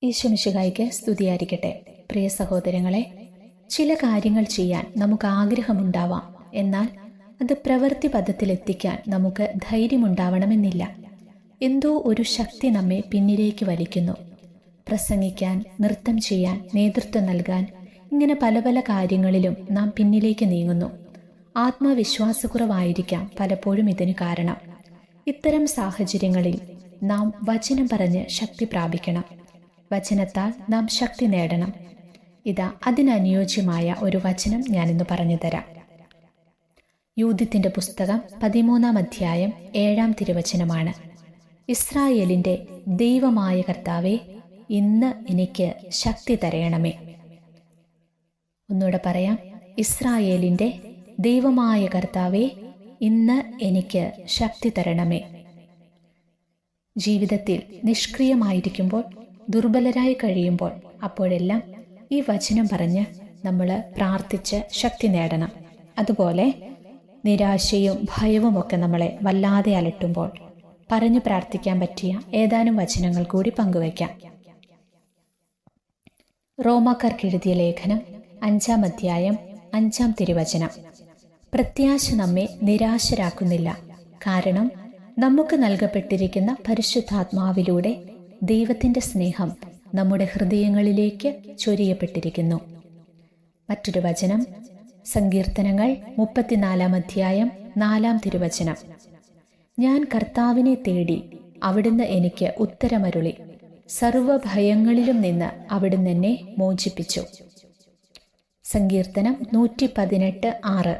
ഈശോ മിശിഹായ്ക്ക് സ്തുതിയായിരിക്കട്ടെ. പ്രിയ സഹോദരങ്ങളെ, ചില കാര്യങ്ങൾ ചെയ്യാൻ നമുക്ക് ആഗ്രഹമുണ്ടാവാം, എന്നാൽ അത് പ്രവൃത്തി പദത്തിലെത്തിക്കാൻ നമുക്ക് ധൈര്യമുണ്ടാവണമെന്നില്ല. എന്തോ ഒരു ശക്തി നമ്മെ പിന്നിലേക്ക് വലിക്കുന്നു. പ്രസംഗിക്കാൻ, നൃത്തം ചെയ്യാൻ, നേതൃത്വം നൽകാൻ, ഇങ്ങനെ പല പല കാര്യങ്ങളിലും നാം പിന്നിലേക്ക് നീങ്ങുന്നു. ആത്മവിശ്വാസക്കുറവായിരിക്കാം പലപ്പോഴും ഇതിന് കാരണം. ഇത്തരം സാഹചര്യങ്ങളിൽ നാം വചനം പറഞ്ഞ് ശക്തി പ്രാപിക്കണം. വചനത്താൽ നാം ശക്തി നേടണം. ഇതാ അതിനനുയോജ്യമായ ഒരു വചനം ഞാനിന്ന് പറഞ്ഞു തരാം. യൂഥിത്തിന്റെ പുസ്തകം 13-ാം അധ്യായം 7-ാം തിരുവചനമാണ്. ഇസ്രായേലിന്റെ ദൈവമായ കർത്താവേ, ഇന്ന് എനിക്ക് ശക്തി തരയണമേ. ഒന്നുകൂടെ പറയാം. ഇസ്രായേലിന്റെ ദൈവമായ കർത്താവേ, ഇന്ന് എനിക്ക് ശക്തി തരണമേ. ജീവിതത്തിൽ നിഷ്ക്രിയമായിരിക്കുമ്പോൾ, ദുർബലരായി കഴിയുമ്പോൾ, അപ്പോഴെല്ലാം ഈ വചനം പറഞ്ഞ് നമ്മൾ പ്രാർത്ഥിച്ച് ശക്തി നേടണം. അതുപോലെ നിരാശയും ഭയവും ഒക്കെ നമ്മളെ വല്ലാതെ അലട്ടുമ്പോൾ പറഞ്ഞു പ്രാർത്ഥിക്കാൻ പറ്റിയ ഏതാനും വചനങ്ങൾ കൂടി പങ്കുവയ്ക്കാം. റോമാക്കാർക്ക് എഴുതിയ ലേഖനം 5-ാം അധ്യായം 5-ാം തിരുവചനം. പ്രത്യാശ നമ്മെ നിരാശരാക്കുന്നില്ല, കാരണം നമുക്ക് നൽകപ്പെട്ടിരിക്കുന്ന പരിശുദ്ധാത്മാവിലൂടെ ദൈവത്തിന്റെ സ്നേഹം നമ്മുടെ ഹൃദയങ്ങളിലേക്ക് ചൊരിയപ്പെട്ടിരിക്കുന്നു. മറ്റൊരു വചനം സങ്കീർത്തനങ്ങൾ 34-ാം അധ്യായം 4-ാം തിരുവചനം. ഞാൻ കർത്താവിനെ തേടി, അവിടുന്ന് എനിക്ക് ഉത്തരമരുളി. സർവഭയങ്ങളിലും നിന്ന് അവിടുന്ന് എന്നെ മോചിപ്പിച്ചു. സങ്കീർത്തനം 118:6.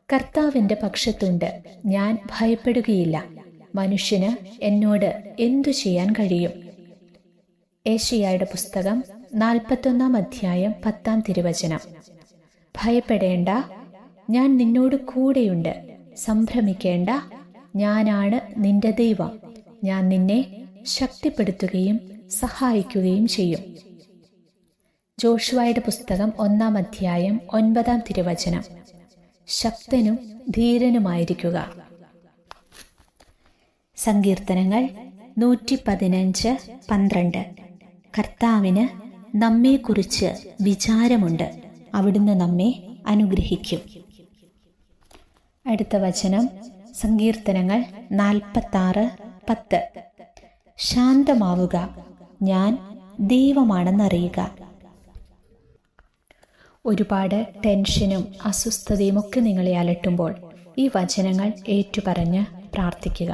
കർത്താവിന്റെ പക്ഷത്തുണ്ട്, ഞാൻ ഭയപ്പെടുകയില്ല. മനുഷ്യന് എന്നോട് എന്തു ചെയ്യാൻ കഴിയും? ഏശയ്യായുടെ പുസ്തകം 41-ാം അധ്യായം 10-ാം തിരുവചനം. ഭയപ്പെടേണ്ട, ഞാൻ നിന്നോട് കൂടെയുണ്ട്. സംഭ്രമിക്കേണ്ട, ഞാനാണ് നിന്റെ ദൈവം. ഞാൻ നിന്നെ ശക്തിപ്പെടുത്തുകയും സഹായിക്കുകയും ചെയ്യും. ജോഷുവയുടെ പുസ്തകം 1-ാം അധ്യായം 9-ാം തിരുവചനം. ശക്തനും ധീരനുമായിരിക്കുക. സങ്കീർത്തനങ്ങൾ 115:12. കർത്താവിന് നമ്മെക്കുറിച്ച് വിചാരമുണ്ട്, അവിടുന്ന് നമ്മെ അനുഗ്രഹിക്കും. അടുത്ത വചനം സങ്കീർത്തനങ്ങൾ 46:10. ശാന്തമാവുക, ഞാൻ ദൈവമാണെന്നറിയുക. ഒരുപാട് ടെൻഷനും അസ്വസ്ഥതയും ഒക്കെ നിങ്ങളെ അലട്ടുമ്പോൾ ഈ വചനങ്ങൾ ഏറ്റുപറഞ്ഞ് പ്രാർത്ഥിക്കുക.